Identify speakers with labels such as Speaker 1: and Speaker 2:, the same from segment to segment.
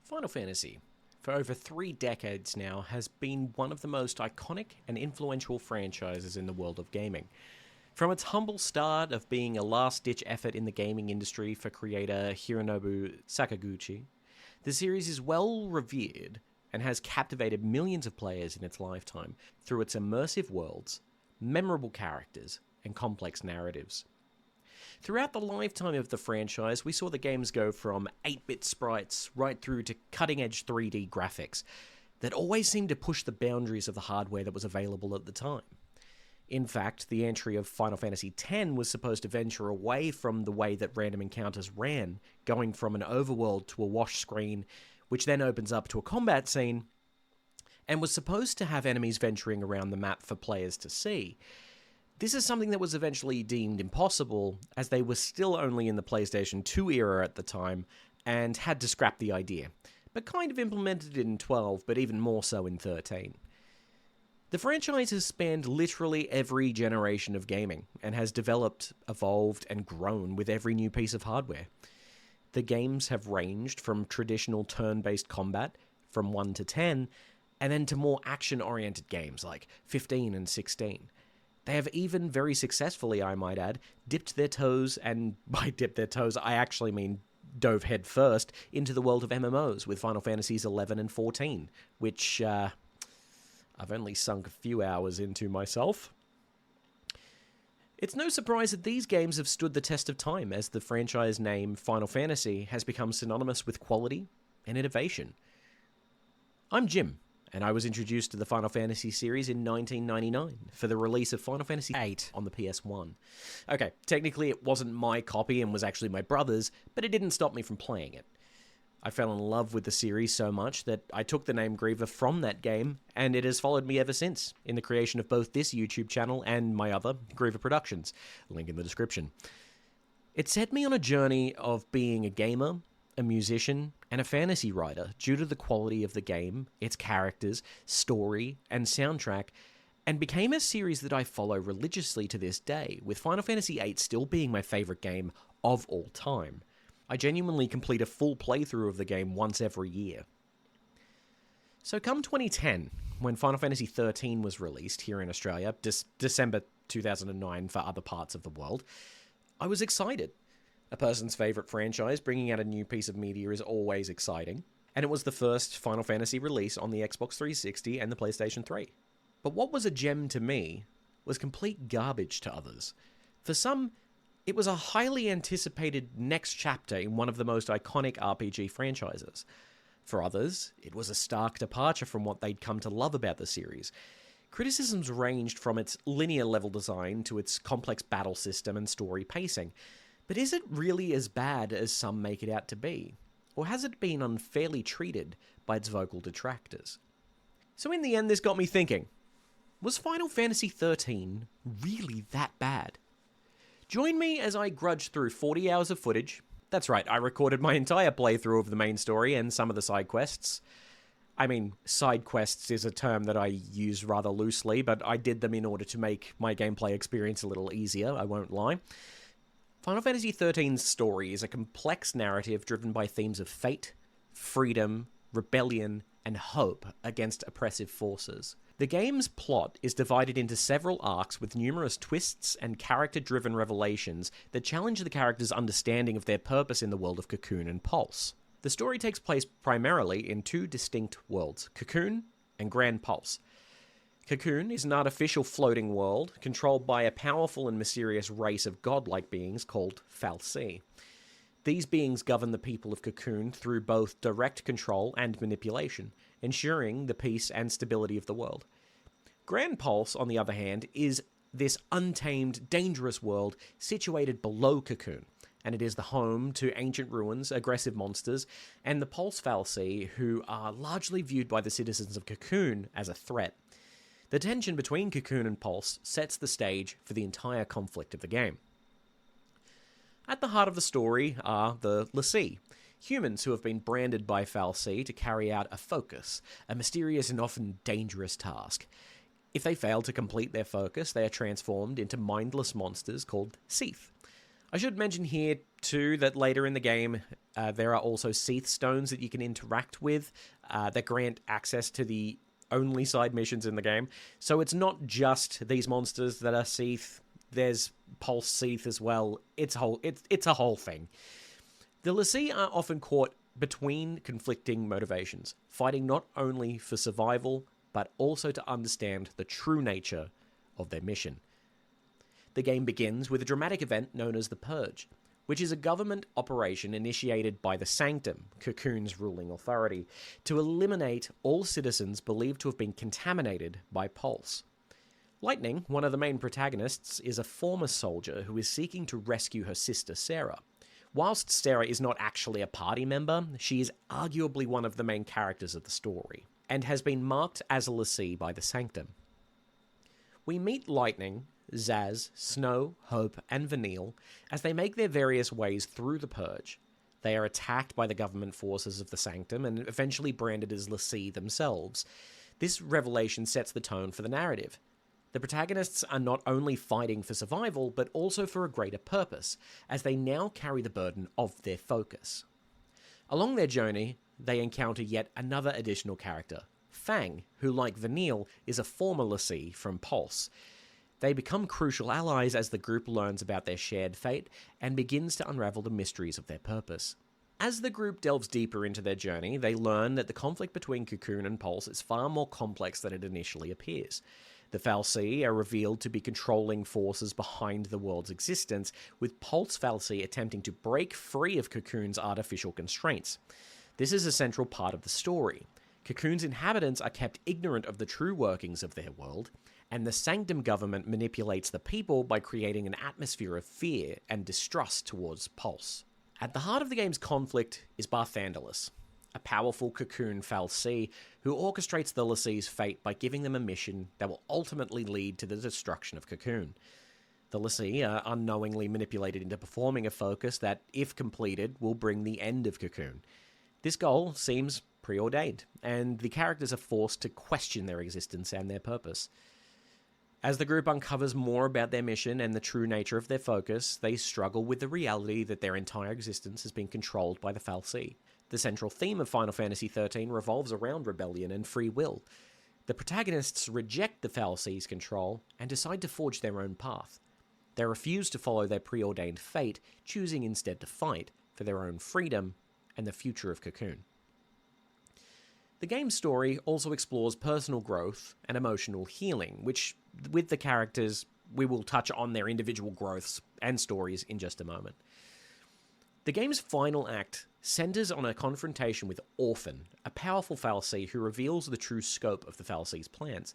Speaker 1: Final Fantasy, for over 3 decades now, has been one of the most iconic and influential franchises in the world of gaming. From its humble start of being a last-ditch effort in the gaming industry for creator Hironobu Sakaguchi, the series is well revered and has captivated millions of players in its lifetime through its immersive worlds, memorable characters, and complex narratives. Throughout the lifetime of the franchise, we saw the games go from 8-bit sprites right through to cutting-edge 3D graphics that always seemed to push the boundaries of the hardware that was available at the time. In fact, the entry of Final Fantasy X was supposed to venture away from the way that random encounters ran, going from an overworld to a wash screen, which then opens up to a combat scene, and was supposed to have enemies venturing around the map for players to see. This is something that was eventually deemed impossible, as they were still only in the PlayStation 2 era at the time, and had to scrap the idea, but kind of implemented it in 12, but even more so in 13. The franchise has spanned literally every generation of gaming, and has developed, evolved, and grown with every new piece of hardware. The games have ranged from traditional turn-based combat, from 1 to 10, and then to more action-oriented games like 15 and 16. They have even very successfully, I might add, dipped their toes, and by dipped their toes, I actually mean dove head first, into the world of MMOs with Final Fantasies 11 and 14, which I've only sunk a few hours into myself. It's no surprise that these games have stood the test of time, as the franchise name Final Fantasy has become synonymous with quality and innovation. I'm Jim, and I was introduced to the Final Fantasy series in 1999 for the release of Final Fantasy VIII on the PS1. Okay, technically it wasn't my copy and was actually my brother's, but it didn't stop me from playing it. I fell in love with the series so much that I took the name Griever from that game, and it has followed me ever since, in the creation of both this YouTube channel and my other, Griever Productions, link in the description. It set me on a journey of being a gamer, a musician, and a fantasy writer due to the quality of the game, its characters, story, and soundtrack, and became a series that I follow religiously to this day, with Final Fantasy VIII still being my favourite game of all time. I genuinely complete a full playthrough of the game once every year. So come 2010, when Final Fantasy XIII was released here in Australia, December 2009 for other parts of the world, I was excited. A person's favourite franchise bringing out a new piece of media is always exciting, and it was the first Final Fantasy release on the Xbox 360 and the PlayStation 3. But what was a gem to me was complete garbage to others. For some, it was a highly anticipated next chapter in one of the most iconic RPG franchises. For others, it was a stark departure from what they'd come to love about the series. Criticisms ranged from its linear level design to its complex battle system and story pacing. But is it really as bad as some make it out to be? Or has it been unfairly treated by its vocal detractors? So in the end, this got me thinking, was Final Fantasy XIII really that bad? Join me as I grudge through 40 hours of footage. That's right, I recorded my entire playthrough of the main story and some of the side quests. I mean, side quests is a term that I use rather loosely, but I did them in order to make my gameplay experience a little easier, I won't lie. Final Fantasy XIII's story is a complex narrative driven by themes of fate, freedom, rebellion, and hope against oppressive forces. The game's plot is divided into several arcs with numerous twists and character-driven revelations that challenge the characters' understanding of their purpose in the world of Cocoon and Pulse. The story takes place primarily in 2 distinct worlds, Cocoon and Grand Pulse. Cocoon is an artificial floating world controlled by a powerful and mysterious race of godlike beings called fal'Cie. These beings govern the people of Cocoon through both direct control and manipulation, ensuring the peace and stability of the world. Grand Pulse, on the other hand, is this untamed, dangerous world situated below Cocoon, and it is the home to ancient ruins, aggressive monsters, and the Pulse fal'Cie, who are largely viewed by the citizens of Cocoon as a threat. The tension between Cocoon and Pulse sets the stage for the entire conflict of the game. At the heart of the story are the l'Cie, humans who have been branded by fal'Cie to carry out a focus, a mysterious and often dangerous task. If they fail to complete their focus, they are transformed into mindless monsters called Seath. I should mention here, too, that later in the game, there are also Seath stones that you can interact with that grant access to the only side missions in the game. So it's not just these monsters that are Seath. There's Pulse Seath as well. It's a whole thing. The l'Cie are often caught between conflicting motivations, fighting not only for survival, but also to understand the true nature of their mission. The game begins with a dramatic event known as the Purge, which is a government operation initiated by the Sanctum, Cocoon's ruling authority, to eliminate all citizens believed to have been contaminated by Pulse. Lightning, one of the main protagonists, is a former soldier who is seeking to rescue her sister Sarah. Whilst Sarah is not actually a party member, she is arguably one of the main characters of the story, and has been marked as a l'Cie by the Sanctum. We meet Lightning, Zaz, Snow, Hope, and Vanille as they make their various ways through the Purge. They are attacked by the government forces of the Sanctum and eventually branded as l'Cie themselves. This revelation sets the tone for the narrative. The protagonists are not only fighting for survival, but also for a greater purpose, as they now carry the burden of their focus. Along their journey, they encounter yet another additional character, Fang, who, like Vanille, is a former l'Cie from Pulse. They become crucial allies as the group learns about their shared fate and begins to unravel the mysteries of their purpose. As the group delves deeper into their journey, they learn that the conflict between Cocoon and Pulse is far more complex than it initially appears. The fal'Cie are revealed to be controlling forces behind the world's existence, with Pulse fal'Cie attempting to break free of Cocoon's artificial constraints. This is a central part of the story. Cocoon's inhabitants are kept ignorant of the true workings of their world, and the Sanctum government manipulates the people by creating an atmosphere of fear and distrust towards Pulse. At the heart of the game's conflict is Barthandelus, a powerful Cocoon fal'Cie who orchestrates the l'Cie's fate by giving them a mission that will ultimately lead to the destruction of Cocoon. The l'Cie are unknowingly manipulated into performing a focus that, if completed, will bring the end of Cocoon. This goal seems preordained, and the characters are forced to question their existence and their purpose. As the group uncovers more about their mission and the true nature of their focus, they struggle with the reality that their entire existence has been controlled by the fal'Cie. The central theme of Final Fantasy XIII revolves around rebellion and free will. The protagonists reject the fal'Cie's control and decide to forge their own path. They refuse to follow their preordained fate, choosing instead to fight for their own freedom and the future of Cocoon. The game's story also explores personal growth and emotional healing, which, with the characters, we will touch on their individual growths and stories in just a moment. The game's final act centers on a confrontation with Orphan, a powerful fal'Cie who reveals the true scope of the fal'Cie's plans.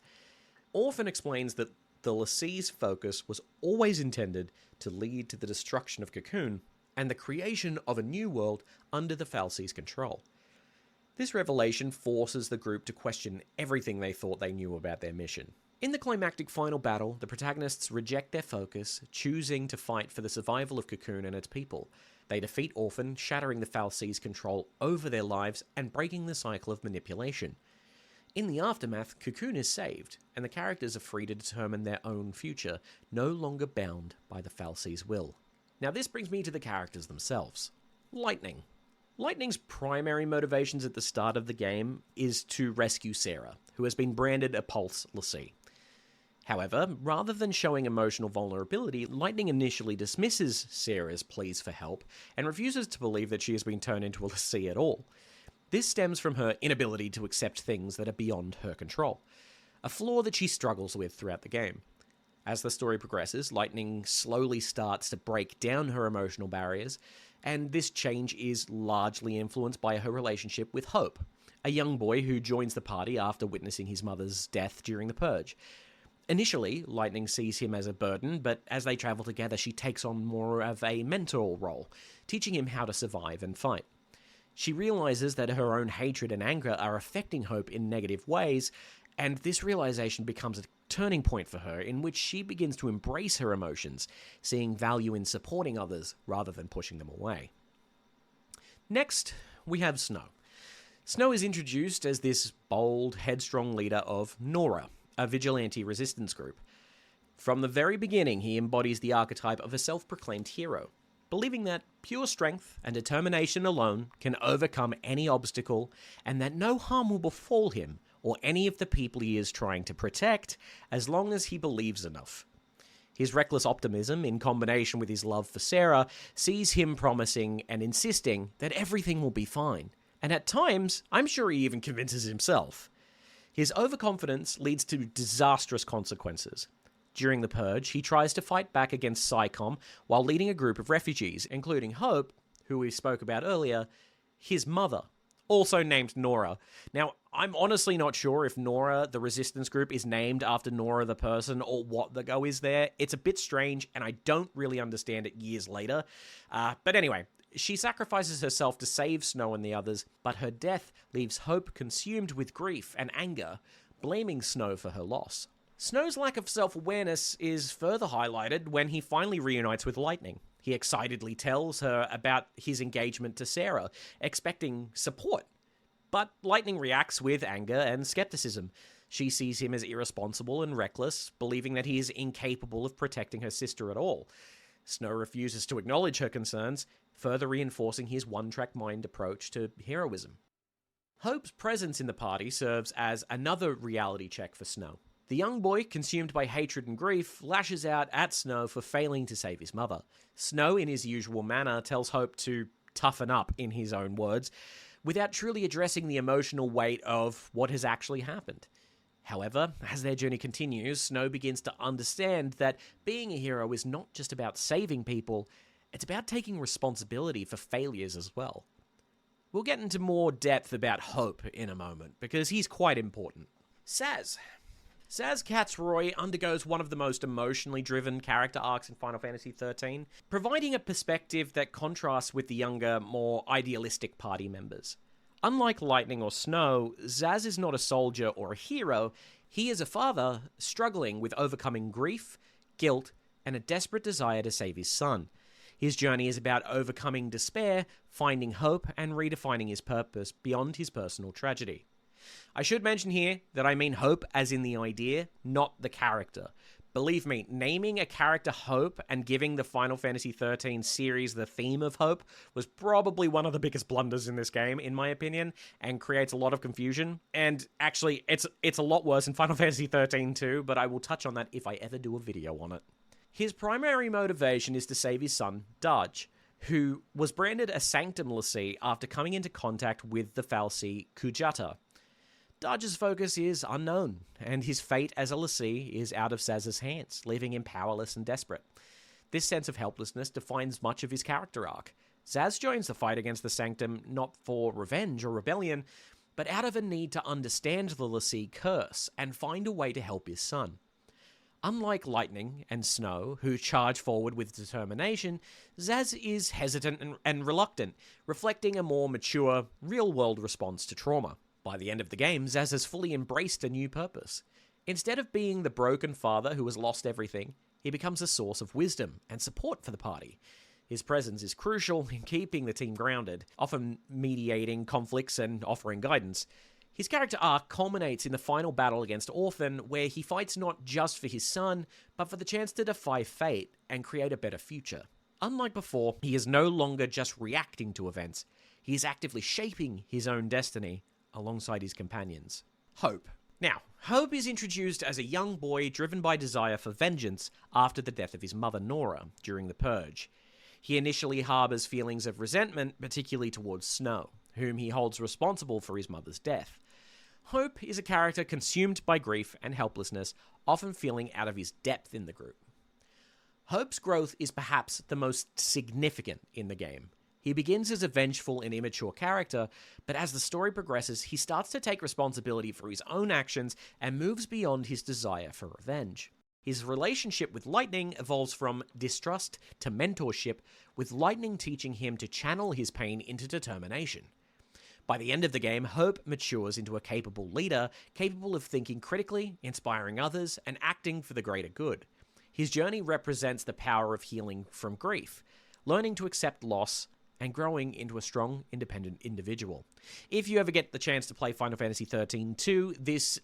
Speaker 1: Orphan explains that the l'Cie's focus was always intended to lead to the destruction of Cocoon and the creation of a new world under the fal'Cie's control. This revelation forces the group to question everything they thought they knew about their mission. In the climactic final battle, the protagonists reject their focus, choosing to fight for the survival of Cocoon and its people. They defeat Orphan, shattering the fal'Cie's control over their lives and breaking the cycle of manipulation. In the aftermath, Cocoon is saved, and the characters are free to determine their own future, no longer bound by the fal'Cie's will. Now this brings me to the characters themselves. Lightning. Lightning's primary motivations at the start of the game is to rescue Sarah, who has been branded a Pulse l'Cie. However, rather than showing emotional vulnerability, Lightning initially dismisses Sarah's pleas for help and refuses to believe that she has been turned into a l'Cie at all. This stems from her inability to accept things that are beyond her control, a flaw that she struggles with throughout the game. As the story progresses, Lightning slowly starts to break down her emotional barriers, and this change is largely influenced by her relationship with Hope, a young boy who joins the party after witnessing his mother's death during the Purge. Initially, Lightning sees him as a burden, but as they travel together, she takes on more of a mentor role, teaching him how to survive and fight. She realizes that her own hatred and anger are affecting Hope in negative ways, and this realization becomes a turning point for her in which she begins to embrace her emotions, seeing value in supporting others rather than pushing them away. Next, we have Snow. Snow is introduced as this bold, headstrong leader of Nora, a vigilante resistance group. From the very beginning, he embodies the archetype of a self-proclaimed hero. believing that pure strength and determination alone can overcome any obstacle, and that no harm will befall him or any of the people he is trying to protect, as long as he believes enough. His reckless optimism, in combination with his love for Sarah, sees him promising and insisting that everything will be fine. And at times, I'm sure he even convinces himself. His overconfidence leads to disastrous consequences. During the Purge, he tries to fight back against XIII while leading a group of refugees, including Hope, who we spoke about earlier, his mother, also named Nora. Now, I'm honestly not sure if Nora, the resistance group, is named after Nora the person or what the go is there. It's a bit strange, and I don't really understand it years later. But anyway, she sacrifices herself to save Snow and the others, but her death leaves Hope consumed with grief and anger, blaming Snow for her loss. Snow's lack of self-awareness is further highlighted when he finally reunites with Lightning. He excitedly tells her about his engagement to Sarah, expecting support. But Lightning reacts with anger and skepticism. She sees him as irresponsible and reckless, believing that he is incapable of protecting her sister at all. Snow refuses to acknowledge her concerns, further reinforcing his one-track mind approach to heroism. Hope's presence in the party serves as another reality check for Snow. The young boy, consumed by hatred and grief, lashes out at Snow for failing to save his mother. Snow, in his usual manner, tells Hope to toughen up, in his own words, without truly addressing the emotional weight of what has actually happened. However, as their journey continues, Snow begins to understand that being a hero is not just about saving people, it's about taking responsibility for failures as well. We'll get into more depth about Hope in a moment, because he's quite important. Saz Katzroy undergoes one of the most emotionally driven character arcs in Final Fantasy XIII, providing a perspective that contrasts with the younger, more idealistic party members. Unlike Lightning or Snow, Zaz is not a soldier or a hero. He is a father struggling with overcoming grief, guilt, and a desperate desire to save his son. His journey is about overcoming despair, finding hope, and redefining his purpose beyond his personal tragedy. I should mention here that I mean Hope as in the idea, not the character. Believe me, naming a character Hope and giving the Final Fantasy XIII series the theme of Hope was probably one of the biggest blunders in this game, in my opinion, and creates a lot of confusion. And actually, it's a lot worse in Final Fantasy XIII too, but I will touch on that if I ever do a video on it. His primary motivation is to save his son, Dodge, who was branded a Sanctum Lassie after coming into contact with the fal'Cie Kujata. Dodge's focus is unknown, and his fate as a Lassie is out of Zaz's hands, leaving him powerless and desperate. This sense of helplessness defines much of his character arc. Zaz joins the fight against the Sanctum not for revenge or rebellion, but out of a need to understand the Lassie curse and find a way to help his son. Unlike Lightning and Snow, who charge forward with determination, Zaz is hesitant and reluctant, reflecting a more mature, real-world response to trauma. By the end of the game, Zaz has fully embraced a new purpose. Instead of being the broken father who has lost everything, he becomes a source of wisdom and support for the party. His presence is crucial in keeping the team grounded, often mediating conflicts and offering guidance. His character arc culminates in the final battle against Orphan, where he fights not just for his son, but for the chance to defy fate and create a better future. Unlike before, he is no longer just reacting to events. He is actively shaping his own destiny alongside his companions. Hope. Now, Hope is introduced as a young boy driven by desire for vengeance after the death of his mother Nora during the Purge. He initially harbors feelings of resentment, particularly towards Snow, whom he holds responsible for his mother's death. Hope is a character consumed by grief and helplessness, often feeling out of his depth in the group. Hope's growth is perhaps the most significant in the game. He begins as a vengeful and immature character, but as the story progresses, he starts to take responsibility for his own actions and moves beyond his desire for revenge. His relationship with Lightning evolves from distrust to mentorship, with Lightning teaching him to channel his pain into determination. By the end of the game, Hope matures into a capable leader, capable of thinking critically, inspiring others, and acting for the greater good. His journey represents the power of healing from grief, learning to accept loss, and growing into a strong, independent individual. If you ever get the chance to play Final Fantasy XIII 2,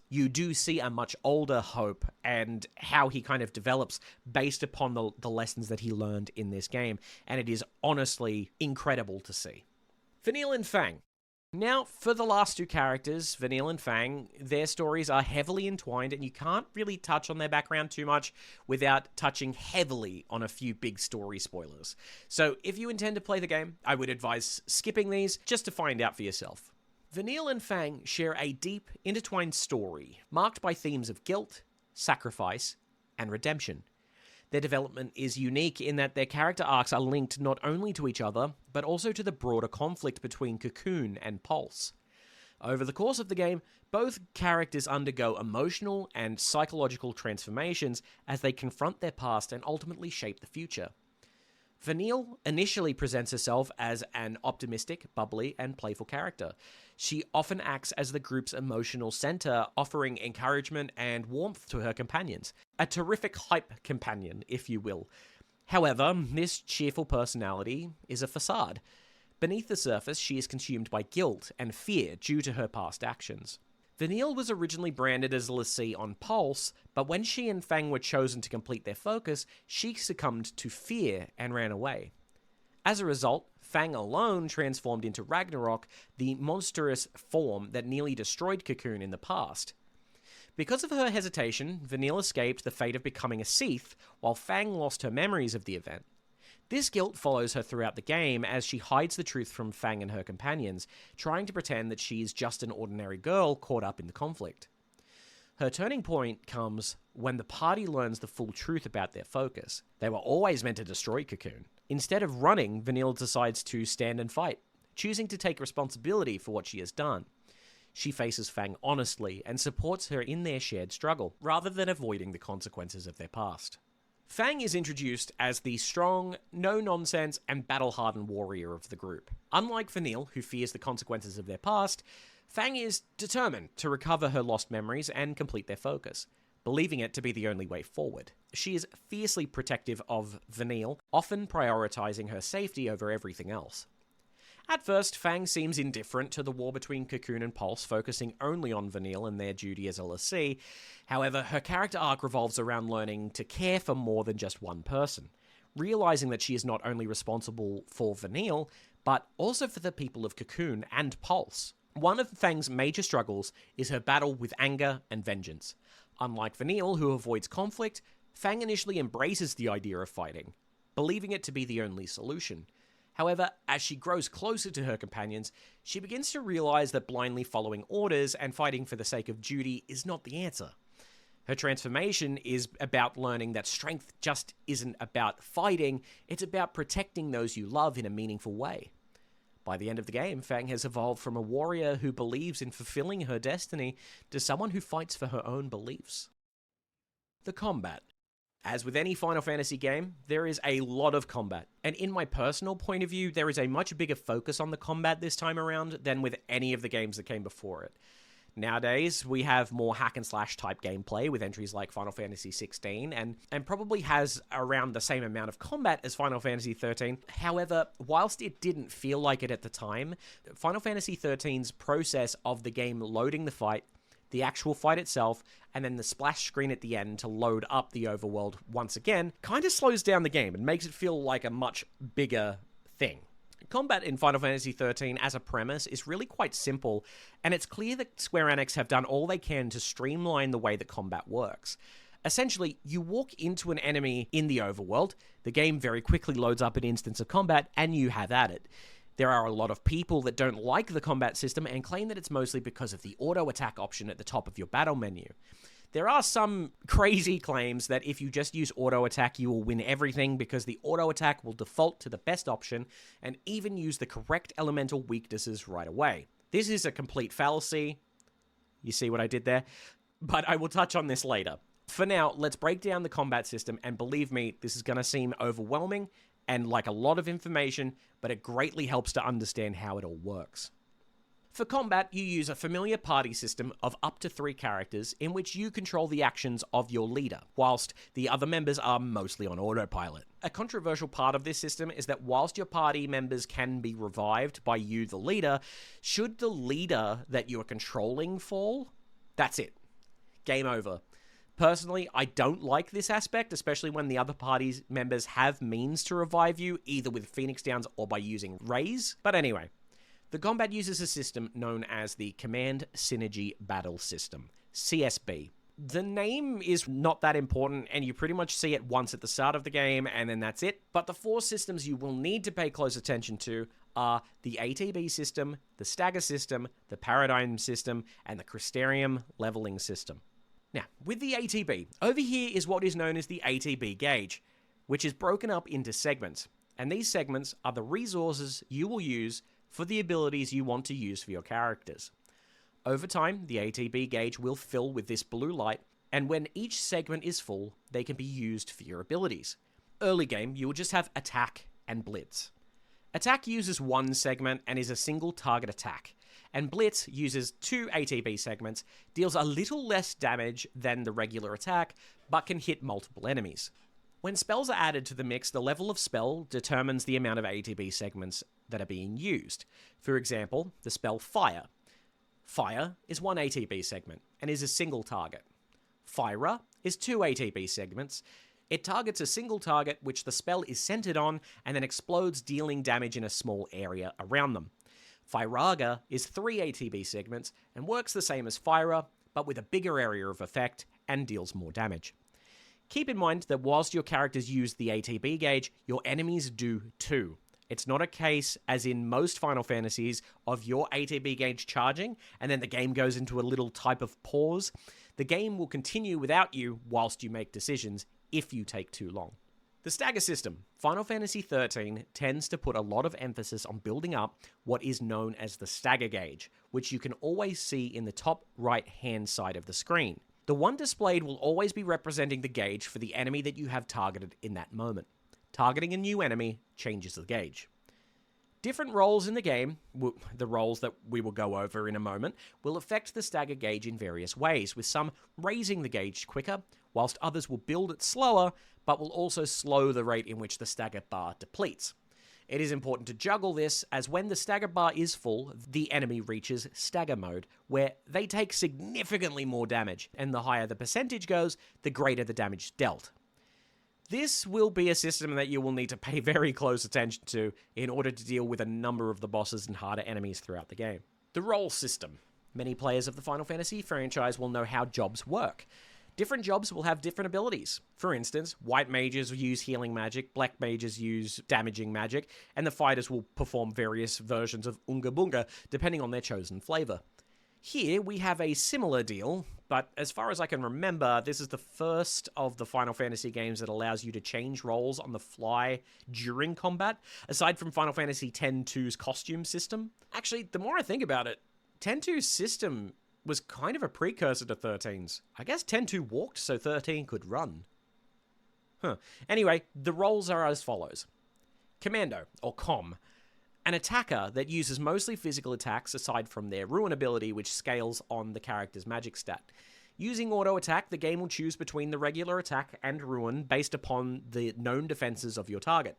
Speaker 1: you do see a much older Hope and how he kind of develops based upon the lessons that he learned in this game, and it is honestly incredible to see. Vanille and Fang. Now, for the last two characters, Vanille and Fang, their stories are heavily entwined, and you can't really touch on their background too much without touching heavily on a few big story spoilers. So, if you intend to play the game, I would advise skipping these just to find out for yourself. Vanille and Fang share a deep, intertwined story, marked by themes of guilt, sacrifice, and redemption. Their development is unique in that their character arcs are linked not only to each other, but also to the broader conflict between Cocoon and Pulse. Over the course of the game, both characters undergo emotional and psychological transformations as they confront their past and ultimately shape the future. Vanille initially presents herself as an optimistic, bubbly, and playful character. She often acts as the group's emotional center, offering encouragement and warmth to her companions. A terrific hype companion, if you will. However, this cheerful personality is a facade. Beneath the surface, she is consumed by guilt and fear due to her past actions. Vanille was originally branded as l'Cie on Pulse, but when she and Fang were chosen to complete their focus, she succumbed to fear and ran away. As a result, Fang alone transformed into Ragnarok, the monstrous form that nearly destroyed Cocoon in the past. Because of her hesitation, Vanille escaped the fate of becoming a Seath, while Fang lost her memories of the event. This guilt follows her throughout the game as she hides the truth from Fang and her companions, trying to pretend that she is just an ordinary girl caught up in the conflict. Her turning point comes when the party learns the full truth about their focus. They were always meant to destroy Cocoon. Instead of running, Vanille decides to stand and fight, choosing to take responsibility for what she has done. She faces Fang honestly and supports her in their shared struggle, rather than avoiding the consequences of their past. Fang is introduced as the strong, no-nonsense, and battle-hardened warrior of the group. Unlike Vanille, who fears the consequences of their past, Fang is determined to recover her lost memories and complete their focus, believing it to be the only way forward. She is fiercely protective of Vanille, often prioritizing her safety over everything else. At first, Fang seems indifferent to the war between Cocoon and Pulse, focusing only on Vanille and their duty as a l'Cie. However, her character arc revolves around learning to care for more than just one person, realizing that she is not only responsible for Vanille, but also for the people of Cocoon and Pulse. One of Fang's major struggles is her battle with anger and vengeance. Unlike Vanille, who avoids conflict, Fang initially embraces the idea of fighting, believing it to be the only solution. However, as she grows closer to her companions, she begins to realize that blindly following orders and fighting for the sake of duty is not the answer. Her transformation is about learning that strength just isn't about fighting, it's about protecting those you love in a meaningful way. By the end of the game, Fang has evolved from a warrior who believes in fulfilling her destiny to someone who fights for her own beliefs. The combat. As with any Final Fantasy game, there is a lot of combat, and in my personal point of view, there is a much bigger focus on the combat this time around than with any of the games that came before it. Nowadays, we have more hack-and-slash type gameplay with entries like Final Fantasy XVI, and probably has around the same amount of combat as Final Fantasy XIII. However, whilst it didn't feel like it at the time, Final Fantasy XIII's process of the game loading the fight, the actual fight itself, and then the splash screen at the end to load up the overworld once again, kind of slows down the game and makes it feel like a much bigger thing. Combat in Final Fantasy XIII as a premise is really quite simple, and it's clear that Square Enix have done all they can to streamline the way that combat works. Essentially, you walk into an enemy in the overworld, the game very quickly loads up an instance of combat, and you have at it. There are a lot of people that don't like the combat system and claim that it's mostly because of the auto-attack option at the top of your battle menu. There are some crazy claims that if you just use auto-attack, you will win everything because the auto-attack will default to the best option and even use the correct elemental weaknesses right away. This is a complete fallacy. You see what I did there? But I will touch on this later. For now, let's break down the combat system, and believe me, this is going to seem overwhelming and like a lot of information, but it greatly helps to understand how it all works. For combat, you use a familiar party system of up to 3 characters in which you control the actions of your leader, whilst the other members are mostly on autopilot. A controversial part of this system is that whilst your party members can be revived by you, the leader, should the leader that you are controlling fall, that's it. Game over. Personally, I don't like this aspect, especially when the other party's members have means to revive you, either with Phoenix Downs or by using Raise. But anyway, the combat uses a system known as the Command Synergy Battle System, CSB. The name is not that important, and you pretty much see it once at the start of the game, and then that's it. But the 4 systems you will need to pay close attention to are the ATB system, the Stagger system, the Paradigm system, and the Crystarium leveling system. Now, with the ATB, over here is what is known as the ATB gauge, which is broken up into segments. And these segments are the resources you will use for the abilities you want to use for your characters. Over time, the ATB gauge will fill with this blue light, and when each segment is full, they can be used for your abilities. Early game, you will just have Attack and Blitz. Attack uses 1 segment and is a single target attack, and Blitz uses 2 ATB segments, deals a little less damage than the regular attack, but can hit multiple enemies. When spells are added to the mix, the level of spell determines the amount of ATB segments that are being used. For example, the spell Fire. Fire is 1 ATB segment and is a single target. Fira is 2 ATB segments. It targets a single target which the spell is centered on and then explodes, dealing damage in a small area around them. Firaga is 3 ATB segments and works the same as Fira, but with a bigger area of effect and deals more damage. Keep in mind that whilst your characters use the ATB gauge, your enemies do too. It's not a case, as in most Final Fantasies, of your ATB gauge charging, and then the game goes into a little type of pause. The game will continue without you whilst you make decisions, if you take too long. The stagger system. Final Fantasy XIII tends to put a lot of emphasis on building up what is known as the stagger gauge, which you can always see in the top right-hand side of the screen. The one displayed will always be representing the gauge for the enemy that you have targeted in that moment. Targeting a new enemy changes the gauge. Different roles in the game, the roles that we will go over in a moment, will affect the stagger gauge in various ways, with some raising the gauge quicker, whilst others will build it slower, but will also slow the rate in which the stagger bar depletes. It is important to juggle this, as when the stagger bar is full, the enemy reaches stagger mode, where they take significantly more damage, and the higher the percentage goes, the greater the damage dealt. This will be a system that you will need to pay very close attention to in order to deal with a number of the bosses and harder enemies throughout the game. The role system. Many players of the Final Fantasy franchise will know how jobs work. Different jobs will have different abilities. For instance, white mages use healing magic, black mages use damaging magic, and the fighters will perform various versions of Unga Bunga depending on their chosen flavor. Here we have a similar deal, but as far as I can remember, this is the first of the Final Fantasy games that allows you to change roles on the fly during combat, aside from Final Fantasy X-II's costume system. Actually, the more I think about it, X-II's system was kind of a precursor to XIII's. I guess X-II walked so XIII could run. Anyway, the roles are as follows. Commando, or Com. An attacker that uses mostly physical attacks aside from their Ruin ability, which scales on the character's magic stat. Using auto attack, the game will choose between the regular attack and Ruin based upon the known defenses of your target.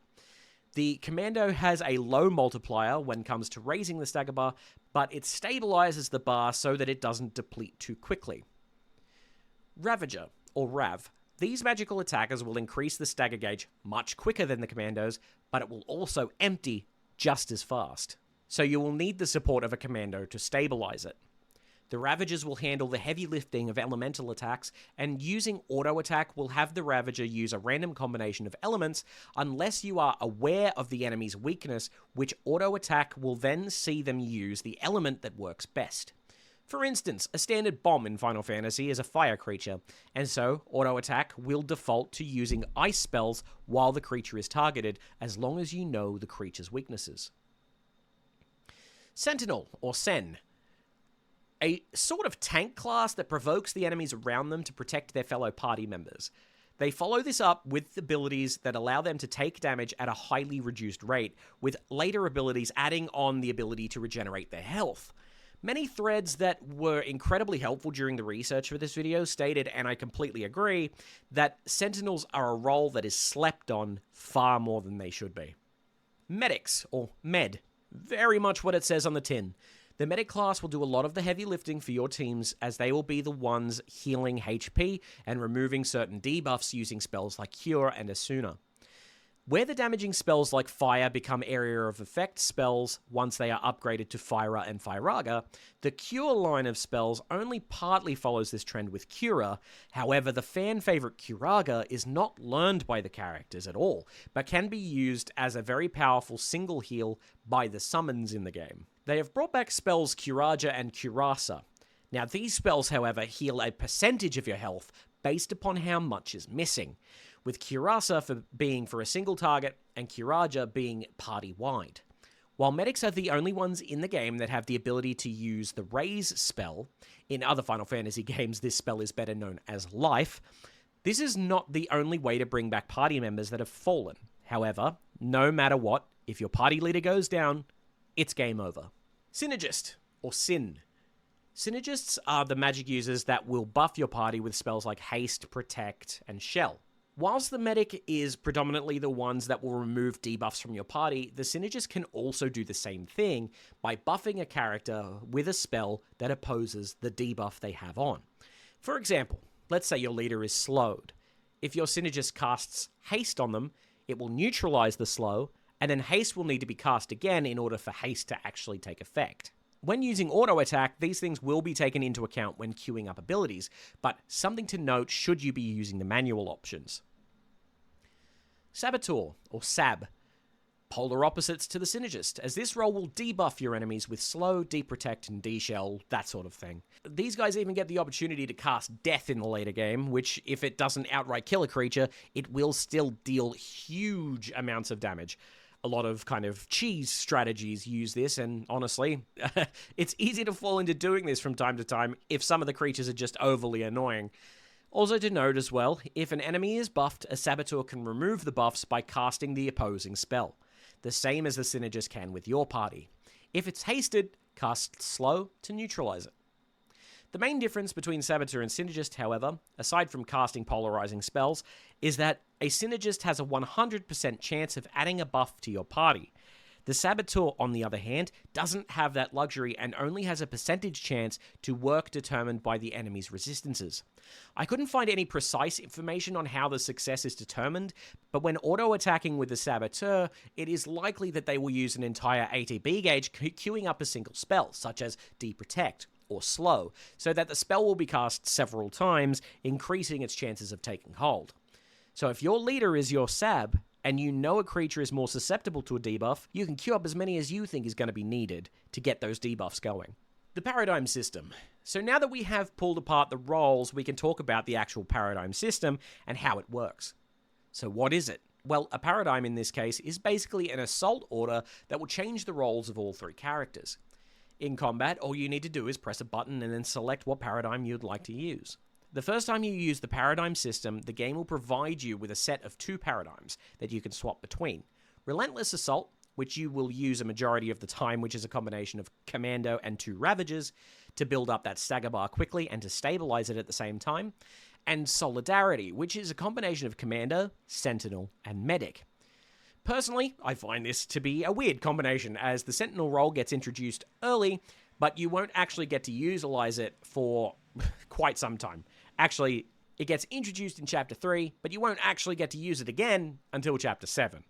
Speaker 1: The Commando has a low multiplier when it comes to raising the stagger bar, but it stabilizes the bar so that it doesn't deplete too quickly. Ravager, or Rav. These magical attackers will increase the stagger gauge much quicker than the Commandos, but it will also empty just as fast. So you will need the support of a Commando to stabilize it. The Ravagers will handle the heavy lifting of elemental attacks, and using auto attack will have the Ravager use a random combination of elements unless you are aware of the enemy's weakness, which auto attack will then see them use the element that works best. For instance, a standard bomb in Final Fantasy is a fire creature, and so auto attack will default to using ice spells while the creature is targeted, as long as you know the creature's weaknesses. Sentinel, or Sen. A sort of tank class that provokes the enemies around them to protect their fellow party members. They follow this up with abilities that allow them to take damage at a highly reduced rate, with later abilities adding on the ability to regenerate their health. Many threads that were incredibly helpful during the research for this video stated, and I completely agree, that Sentinels are a role that is slept on far more than they should be. Medics, or Med, very much what it says on the tin. The Medic class will do a lot of the heavy lifting for your teams, as they will be the ones healing HP and removing certain debuffs using spells like Cure and Asuna. Where the damaging spells like Fire become area of effect spells once they are upgraded to Fyra and Firaga, the Cure line of spells only partly follows this trend with Cura. However, the fan favorite Curaga is not learned by the characters at all, but can be used as a very powerful single heal by the summons in the game. They have brought back spells Curaja and Curasa. Now, these spells, however, heal a percentage of your health based upon how much is missing, with Curasa being for a single target and Curaja being party-wide. While medics are the only ones in the game that have the ability to use the Raise spell, in other Final Fantasy games this spell is better known as Life, this is not the only way to bring back party members that have fallen. However, no matter what, if your party leader goes down, it's game over. Synergist, or Syn. Synergists are the magic users that will buff your party with spells like Haste, Protect, and Shell. Whilst the medic is predominantly the ones that will remove debuffs from your party, the synergist can also do the same thing by buffing a character with a spell that opposes the debuff they have on. For example, let's say your leader is slowed. If your synergist casts Haste on them, it will neutralize the slow, and then Haste will need to be cast again in order for Haste to actually take effect. When using auto attack, these things will be taken into account when queuing up abilities, but something to note should you be using the manual options. Saboteur, or Sab. Polar opposites to the Synergist, as this role will debuff your enemies with slow, deprotect, and deshell, that sort of thing. These guys even get the opportunity to cast Death in the later game, which, if it doesn't outright kill a creature, it will still deal huge amounts of damage. A lot of kind of cheese strategies use this, and honestly, it's easy to fall into doing this from time to time if some of the creatures are just overly annoying. Also to note as well, if an enemy is buffed, a Saboteur can remove the buffs by casting the opposing spell, the same as the Synergist can with your party. If it's hasted, cast Slow to neutralize it. The main difference between Saboteur and Synergist, however, aside from casting polarizing spells, is that a Synergist has a 100% chance of adding a buff to your party. The Saboteur, on the other hand, doesn't have that luxury and only has a percentage chance to work determined by the enemy's resistances. I couldn't find any precise information on how the success is determined, but when auto-attacking with the Saboteur, it is likely that they will use an entire ATB gauge queuing up a single spell, such as Deprotect or Slow, so that the spell will be cast several times, increasing its chances of taking hold. So if your leader is your Sab, and you know a creature is more susceptible to a debuff, you can queue up as many as you think is going to be needed to get those debuffs going. The paradigm system. So now that we have pulled apart the roles, we can talk about the actual paradigm system and how it works. So what is it? Well, a paradigm in this case is basically an assault order that will change the roles of all three characters. In combat, all you need to do is press a button and then select what paradigm you'd like to use. The first time you use the paradigm system, the game will provide you with a set of 2 paradigms that you can swap between. Relentless Assault, which you will use a majority of the time, which is a combination of Commando and 2 Ravagers, to build up that stagger bar quickly and to stabilize it at the same time. And Solidarity, which is a combination of Commando, Sentinel, and Medic. Personally, I find this to be a weird combination, as the Sentinel role gets introduced early, but you won't actually get to utilize it for quite some time. Actually, it gets introduced in Chapter 3, but you won't actually get to use it again until Chapter 7.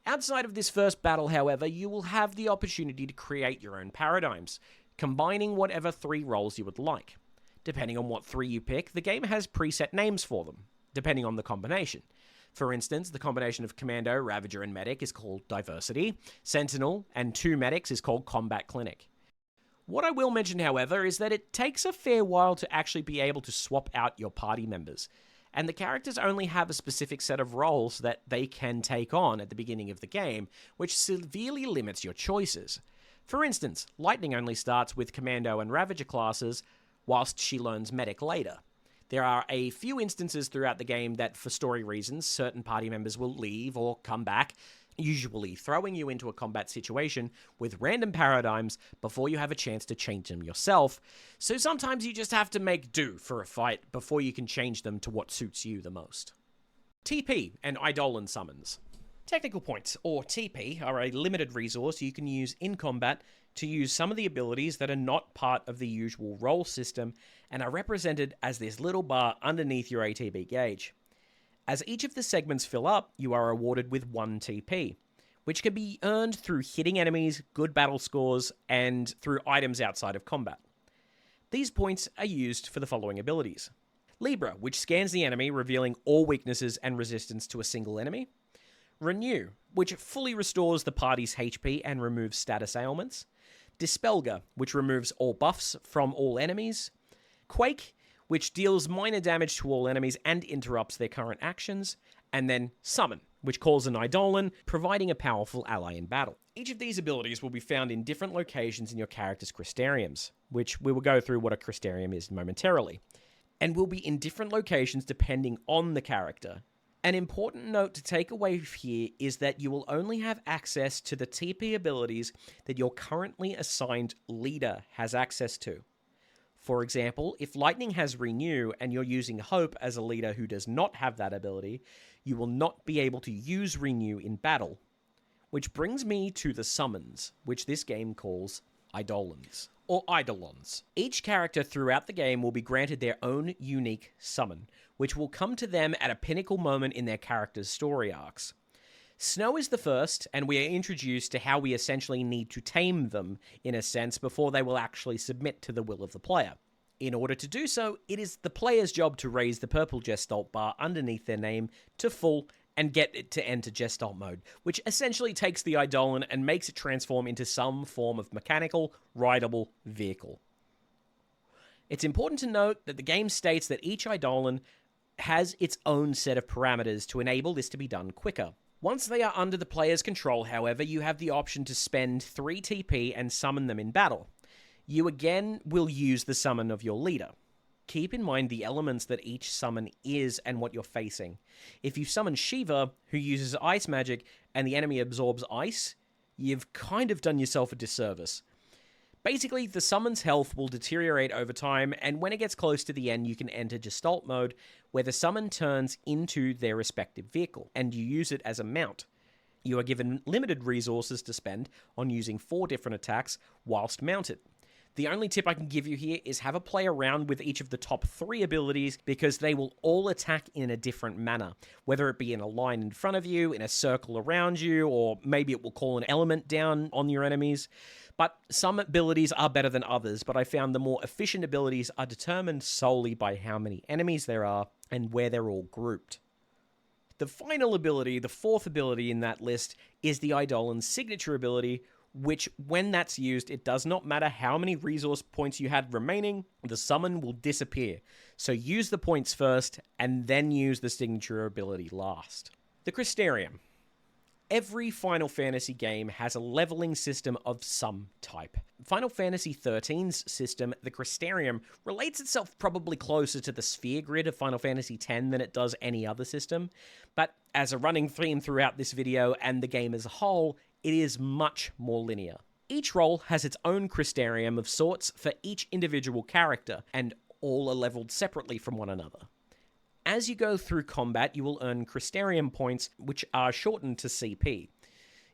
Speaker 1: Outside of this first battle, however, you will have the opportunity to create your own paradigms, combining whatever 3 roles you would like. Depending on what 3 you pick, the game has preset names for them, depending on the combination. For instance, the combination of Commando, Ravager, and Medic is called Diversity. Sentinel and 2 Medics is called Combat Clinic. What I will mention, however, is that it takes a fair while to actually be able to swap out your party members, and the characters only have a specific set of roles that they can take on at the beginning of the game, which severely limits your choices. For instance, Lightning only starts with Commando and Ravager classes, whilst she learns Medic later. There are a few instances throughout the game that, for story reasons, certain party members will leave or come back, usually throwing you into a combat situation with random paradigms before you have a chance to change them yourself, so sometimes you just have to make do for a fight before you can change them to what suits you the most. TP and Eidolon summons. Technical points, or TP, are a limited resource you can use in combat to use some of the abilities that are not part of the usual roll system and are represented as this little bar underneath your ATB gauge. As each of the segments fill up, you are awarded with 1 TP, which can be earned through hitting enemies, good battle scores, and through items outside of combat. These points are used for the following abilities. Libra, which scans the enemy, revealing all weaknesses and resistance to a single enemy. Renew, which fully restores the party's HP and removes status ailments. Dispelger, which removes all buffs from all enemies. Quake, which deals minor damage to all enemies and interrupts their current actions. And then Summon, which calls an Eidolon, providing a powerful ally in battle. Each of these abilities will be found in different locations in your character's Crystariums, which we will go through what a Crystarium is momentarily, and will be in different locations depending on the character. An important note to take away here is that you will only have access to the TP abilities that your currently assigned leader has access to. For example, if Lightning has Renew and you're using Hope as a leader who does not have that ability, you will not be able to use Renew in battle. Which brings me to the summons, which this game calls Eidolons, or Eidolons. Each character throughout the game will be granted their own unique summon, which will come to them at a pinnacle moment in their character's story arcs. Snow is the first, and we are introduced to how we essentially need to tame them, in a sense, before they will actually submit to the will of the player. In order to do so, it is the player's job to raise the purple Gestalt bar underneath their name to full and get it to enter Gestalt mode, which essentially takes the Eidolon and makes it transform into some form of mechanical, rideable vehicle. It's important to note that the game states that each Eidolon has its own set of parameters to enable this to be done quicker. Once they are under the player's control, however, you have the option to spend 3 TP and summon them in battle. You again will use the summon of your leader. Keep in mind the elements that each summon is and what you're facing. If you summon Shiva, who uses ice magic, and the enemy absorbs ice, you've kind of done yourself a disservice. Basically, the summon's health will deteriorate over time, and when it gets close to the end, you can enter Gestalt mode, where the summon turns into their respective vehicle, and you use it as a mount. You are given limited resources to spend on using 4 different attacks whilst mounted. The only tip I can give you here is have a play around with each of the top 3 abilities, because they will all attack in a different manner, whether it be in a line in front of you, in a circle around you, or maybe it will call an element down on your enemies. But some abilities are better than others, but I found the more efficient abilities are determined solely by how many enemies there are and where they're all grouped. The final ability, the 4th ability in that list, is the Eidolon's signature ability, which, when that's used, it does not matter how many resource points you had remaining, the summon will disappear. So use the points first, and then use the signature ability last. The Crystarium. Every Final Fantasy game has a leveling system of some type. Final Fantasy XIII's system, the Crystarium, relates itself probably closer to the sphere grid of Final Fantasy X than it does any other system, but as a running theme throughout this video and the game as a whole, it is much more linear. Each role has its own Crystarium of sorts for each individual character, and all are leveled separately from one another. As you go through combat, you will earn Crystarium points, which are shortened to CP.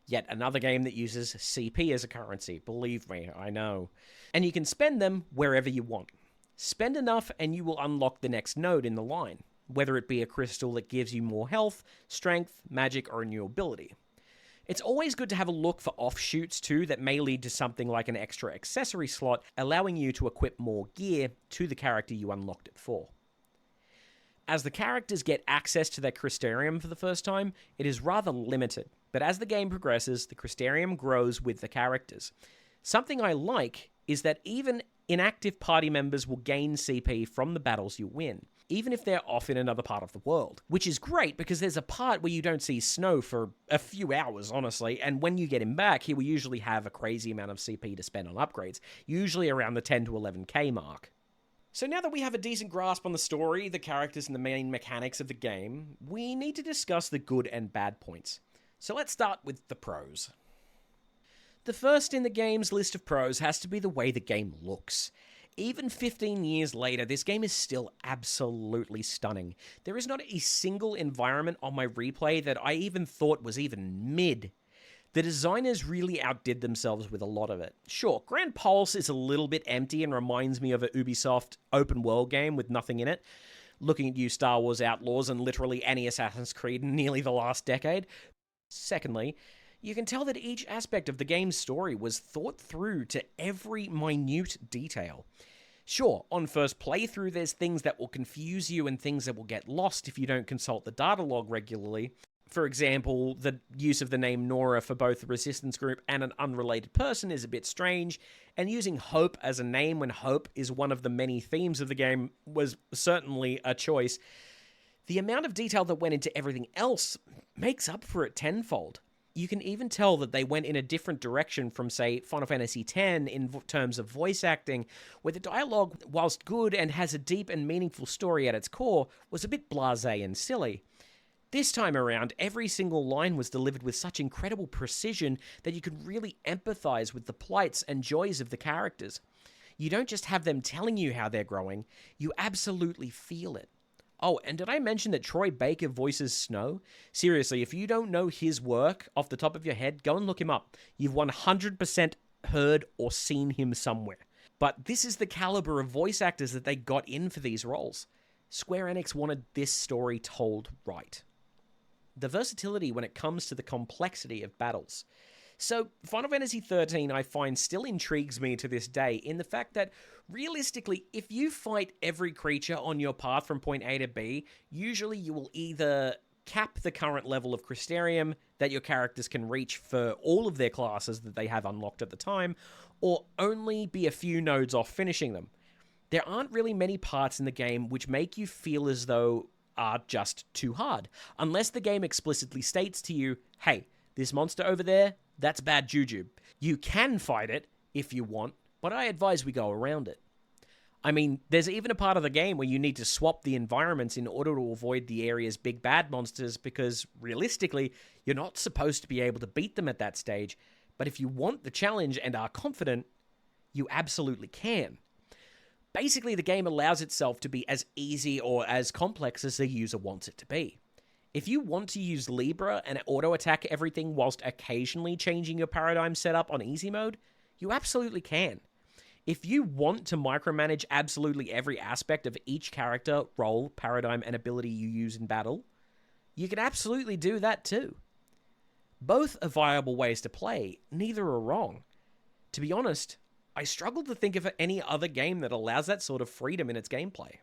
Speaker 1: Yet another game that uses CP as a currency, believe me, I know. And you can spend them wherever you want. Spend enough and you will unlock the next node in the line, whether it be a crystal that gives you more health, strength, magic, or a new ability. It's always good to have a look for offshoots too that may lead to something like an extra accessory slot, allowing you to equip more gear to the character you unlocked it for. As the characters get access to their Crystarium for the first time, it is rather limited, but as the game progresses, the Crystarium grows with the characters. Something I like is that even inactive party members will gain CP from the battles you win, even if they're off in another part of the world. Which is great, because there's a part where you don't see Snow for a few hours, honestly, and when you get him back, he will usually have a crazy amount of CP to spend on upgrades, usually around the 10 to 11k mark. So now that we have a decent grasp on the story, the characters, and the main mechanics of the game, we need to discuss the good and bad points. So let's start with the pros. The first in the game's list of pros has to be the way the game looks. Even 15 years later, this game is still absolutely stunning. There is not a single environment on my replay that I even thought was even mid. The designers really outdid themselves with a lot of it. Sure, Grand Pulse is a little bit empty and reminds me of a Ubisoft open world game with nothing in it. Looking at you, Star Wars Outlaws, and literally any Assassin's Creed in nearly the last decade. Secondly, you can tell that each aspect of the game's story was thought through to every minute detail. Sure, on first playthrough there's things that will confuse you and things that will get lost if you don't consult the data log regularly. For example, the use of the name Nora for both the Resistance group and an unrelated person is a bit strange, and using Hope as a name when Hope is one of the many themes of the game was certainly a choice. The amount of detail that went into everything else makes up for it tenfold. You can even tell that they went in a different direction from, say, Final Fantasy X in terms of voice acting, where the dialogue, whilst good and has a deep and meaningful story at its core, was a bit blasé and silly. This time around, every single line was delivered with such incredible precision that you could really empathize with the plights and joys of the characters. You don't just have them telling you how they're growing, you absolutely feel it. Oh, and did I mention that Troy Baker voices Snow? Seriously, if you don't know his work off the top of your head, go and look him up. You've 100% heard or seen him somewhere. But this is the caliber of voice actors that they got in for these roles. Square Enix wanted this story told right. The versatility when it comes to the complexity of battles. So, Final Fantasy XIII I find still intrigues me to this day in the fact that, realistically, if you fight every creature on your path from point A to B, usually you will either cap the current level of Crystarium that your characters can reach for all of their classes that they have unlocked at the time, or only be a few nodes off finishing them. There aren't really many parts in the game which make you feel as though are just too hard, unless the game explicitly states to you, hey, this monster over there, that's bad juju. You can fight it if you want, but I advise we go around it. I mean, there's even a part of the game where you need to swap the environments in order to avoid the area's big bad monsters because, realistically, you're not supposed to be able to beat them at that stage, but if you want the challenge and are confident, you absolutely can. Basically, the game allows itself to be as easy or as complex as the user wants it to be. If you want to use Libra and auto-attack everything whilst occasionally changing your paradigm setup on easy mode, you absolutely can. If you want to micromanage absolutely every aspect of each character, role, paradigm, and ability you use in battle, you can absolutely do that too. Both are viable ways to play, neither are wrong. To be honest, I struggle to think of any other game that allows that sort of freedom in its gameplay.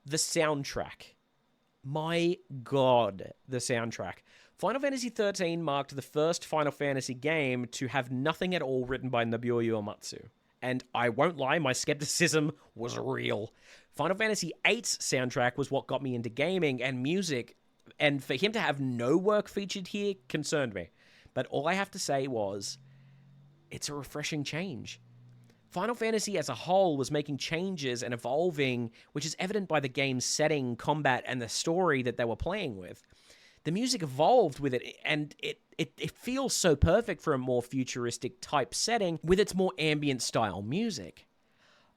Speaker 1: The soundtrack. My god, the soundtrack. Final Fantasy XIII marked the first Final Fantasy game to have nothing at all written by Nobuo Uematsu. And I won't lie, my skepticism was real. Final Fantasy VIII's soundtrack was what got me into gaming and music, and for him to have no work featured here concerned me. But all I have to say was, it's a refreshing change. Final Fantasy as a whole was making changes and evolving, which is evident by the game's setting, combat, and the story that they were playing with. The music evolved with it, and it feels so perfect for a more futuristic type setting with its more ambient style music.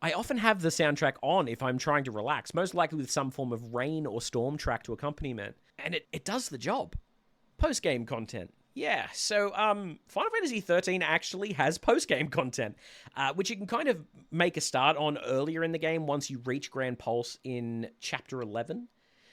Speaker 1: I often have the soundtrack on if I'm trying to relax, most likely with some form of rain or storm track to accompaniment, and it does the job. Post-game content. Yeah, so Final Fantasy XIII actually has post-game content, which you can kind of make a start on earlier in the game once you reach Grand Pulse in Chapter 11.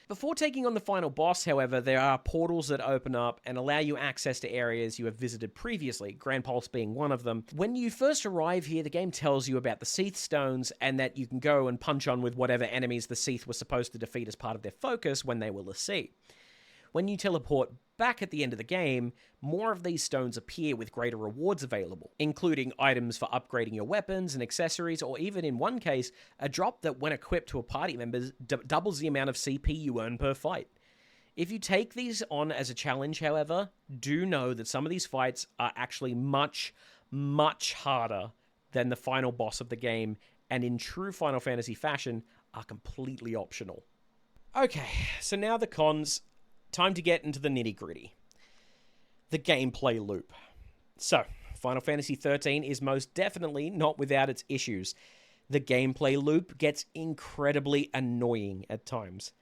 Speaker 1: Before taking on the final boss, however, there are portals that open up and allow you access to areas you have visited previously, Grand Pulse being one of them. When you first arrive here, the game tells you about the Seath Stones and that you can go and punch on with whatever enemies the Seath were supposed to defeat as part of their focus when they were l'Cie. When you teleport back at the end of the game, more of these stones appear with greater rewards available, including items for upgrading your weapons and accessories, or even in one case, a drop that when equipped to a party member doubles the amount of CP you earn per fight. If you take these on as a challenge, however, do know that some of these fights are actually much, much harder than the final boss of the game, and in true Final Fantasy fashion, are completely optional. Okay, so now the cons. time to get into the nitty-gritty. The gameplay loop. So, Final Fantasy XIII is most definitely not without its issues. The gameplay loop gets incredibly annoying at times.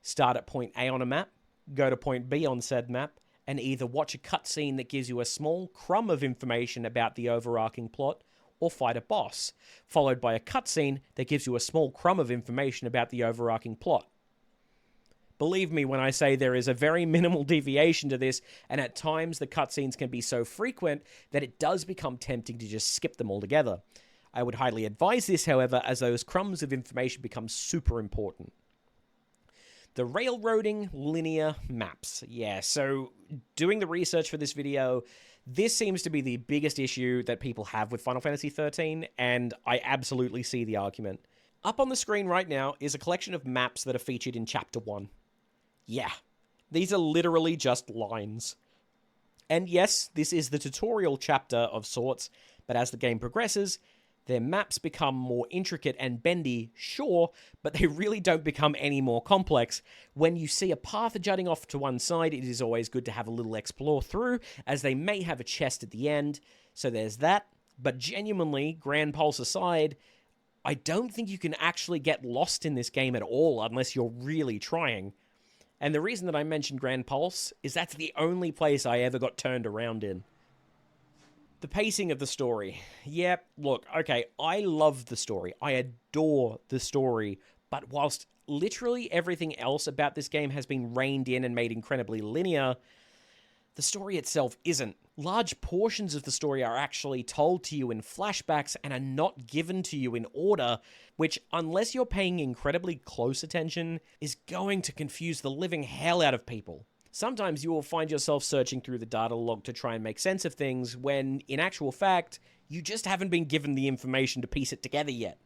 Speaker 1: Start at point A on a map, go to point B on said map, and either watch a cutscene that gives you a small crumb of information about the overarching plot, or fight a boss, followed by a cutscene that gives you a small crumb of information about the overarching plot. Believe me when I say there is a very minimal deviation to this, and at times the cutscenes can be so frequent that it does become tempting to just skip them altogether. I would highly advise this, however, as those crumbs of information become super important. The railroading linear maps. Yeah, so doing the research for this video, this seems to be the biggest issue that people have with Final Fantasy XIII, and I absolutely see the argument. Up on the screen right now is a collection of maps that are featured in Chapter 1. Yeah, these are literally just lines. And yes, this is the tutorial chapter of sorts, but as the game progresses, their maps become more intricate and bendy, sure, but they really don't become any more complex. When you see a path jutting off to one side, it is always good to have a little explore through, as they may have a chest at the end, so there's that. But genuinely, Grand Pulse aside, I don't think you can actually get lost in this game at all unless you're really trying. And the reason that I mentioned Grand Pulse is that's the only place I ever got turned around in. The pacing of the story. Yeah, look, okay, I love the story. I adore the story. But whilst literally everything else about this game has been reined in and made incredibly linear, the story itself isn't. Large portions of the story are actually told to you in flashbacks and are not given to you in order, which, unless you're paying incredibly close attention, is going to confuse the living hell out of people. Sometimes you will find yourself searching through the data log to try and make sense of things when, in actual fact, you just haven't been given the information to piece it together yet.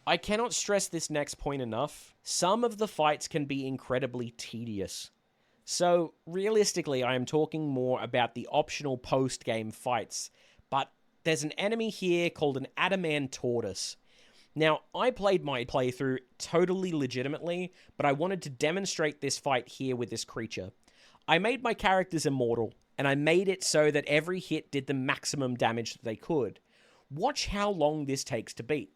Speaker 1: I cannot stress this next point enough. Some of the fights can be incredibly tedious. So, realistically, I am talking more about the optional post-game fights, but there's an enemy here called an Adamant Tortoise. Now, I played my playthrough totally legitimately, but I wanted to demonstrate this fight here with this creature. I made my characters immortal, and I made it so that every hit did the maximum damage that they could. Watch how long this takes to beat.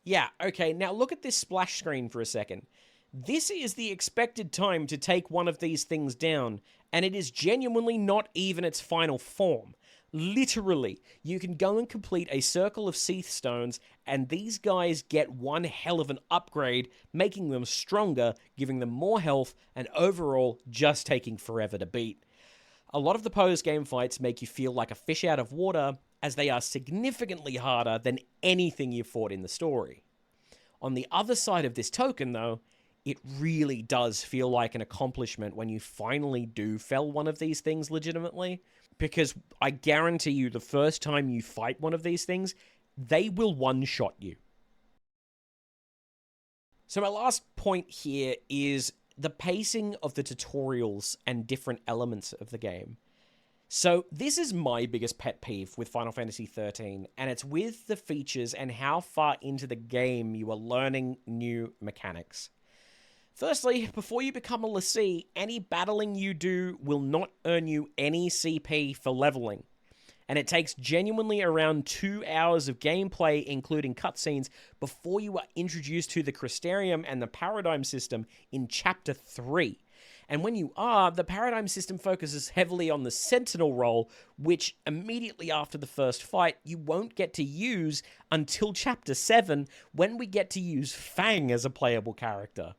Speaker 1: Yeah, okay, now look at this splash screen for a second. This is the expected time to take one of these things down, and it is genuinely not even its final form. Literally, you can go and complete a circle of Seath Stones, and these guys get one hell of an upgrade, making them stronger, giving them more health, and overall, just taking forever to beat. A lot of the post-game fights make you feel like a fish out of water, as they are significantly harder than anything you've fought in the story. On the other side of this token, though, it really does feel like an accomplishment when you finally do fell one of these things legitimately. because I guarantee you the first time you fight one of these things, they will one-shot you. So my last point here is the pacing of the tutorials and different elements of the game. So this is my biggest pet peeve with Final Fantasy XIII, and it's with the features and how far into the game you are learning new mechanics. Firstly, before you become a lessee, any battling you do will not earn you any CP for leveling. And it takes genuinely around 2 hours of gameplay, including cutscenes, before you are introduced to the Crystarium and the Paradigm system in Chapter 3. And when you are, the Paradigm system focuses heavily on the Sentinel role, which immediately after the first fight, you won't get to use until Chapter 7, when we get to use Fang as a playable character.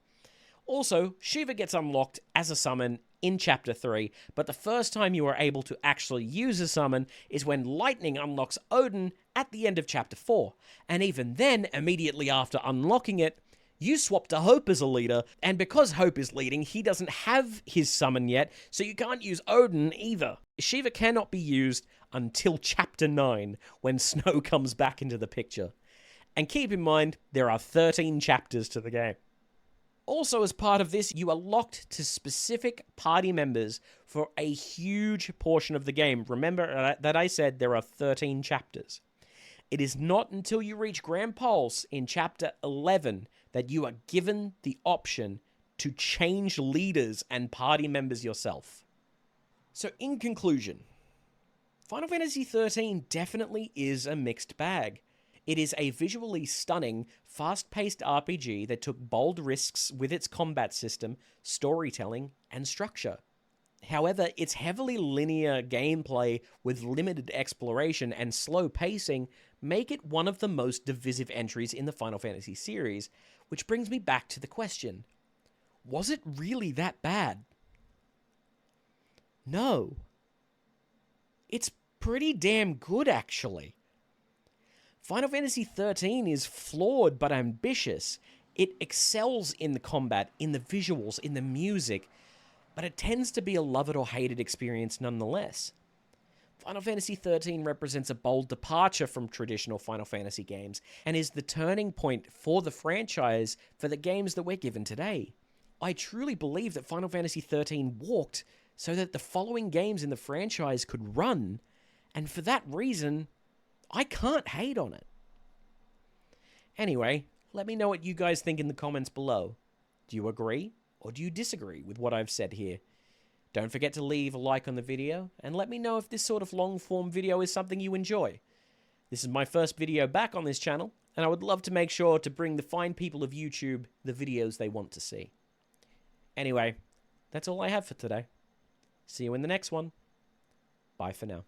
Speaker 1: Also, Shiva gets unlocked as a summon in Chapter 3, but the first time you are able to actually use a summon is when Lightning unlocks Odin at the end of Chapter 4. And even then, immediately after unlocking it, you swap to Hope as a leader, and because Hope is leading, he doesn't have his summon yet, so you can't use Odin either. Shiva cannot be used until Chapter 9, when Snow comes back into the picture. And keep in mind, there are 13 chapters to the game. Also, as part of this, you are locked to specific party members for a huge portion of the game. Remember that I said there are 13 chapters. It is not until you reach Grand Pulse in Chapter 11 that you are given the option to change leaders and party members yourself. So in conclusion, Final Fantasy XIII definitely is a mixed bag. It is a visually stunning, fast-paced RPG that took bold risks with its combat system, storytelling, and structure. However, its heavily linear gameplay with limited exploration and slow pacing make it one of the most divisive entries in the Final Fantasy series, which brings me back to the question, was it really that bad? No. It's pretty damn good, actually. Final Fantasy XIII is flawed but ambitious. It excels in the combat, in the visuals, in the music, but it tends to be a love it or hate it experience nonetheless. Final Fantasy XIII represents a bold departure from traditional Final Fantasy games, and is the turning point for the franchise for the games that we're given today. I truly believe that Final Fantasy XIII walked so that the following games in the franchise could run, and for that reason, I can't hate on it. Anyway, let me know what you guys think in the comments below. Do you agree or do you disagree with what I've said here? Don't forget to leave a like on the video, and let me know if this sort of long-form video is something you enjoy. This is my first video back on this channel, and I would love to make sure to bring the fine people of YouTube the videos they want to see. Anyway, that's all I have for today. See you in the next one. Bye for now.